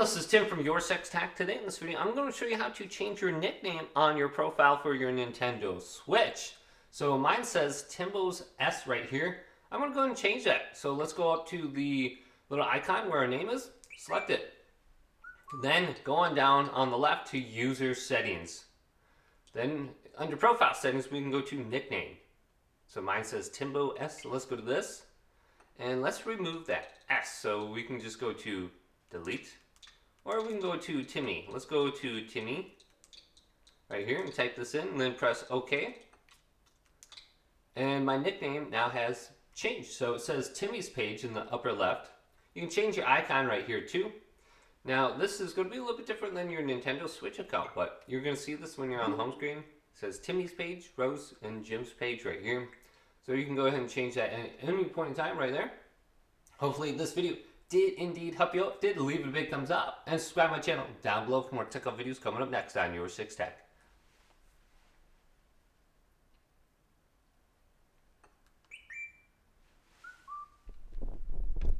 this is Tim from YourSixTech. Today in this video, I'm going to show you how to change your nickname on your profile for your Nintendo Switch. So mine says Timbo's S right here. I'm going to go ahead and change that. So let's go up to the little icon where our name is, select it. Then go on down on the left to User Settings. Then under Profile Settings, we can go to Nickname. So mine says Timbo S, so let's go to this. And let's remove that S. So we can just go to Delete. Or we can go to Timmy. Let's go to Timmy right here and type this in and then press OK. And my nickname now has changed. So it says Timmy's Page in the upper left. You can change your icon right here too. Now this is going to be a little bit different than your Nintendo Switch account, but you're going to see this when you're on the home screen. It says Timmy's Page, Rose, and Jim's Page right here. So you can go ahead and change that at any point in time right there. Hopefully this video did indeed help you out. If it did, leave it a big thumbs up and subscribe to my channel down below for more tech videos coming up next on YourSixTech.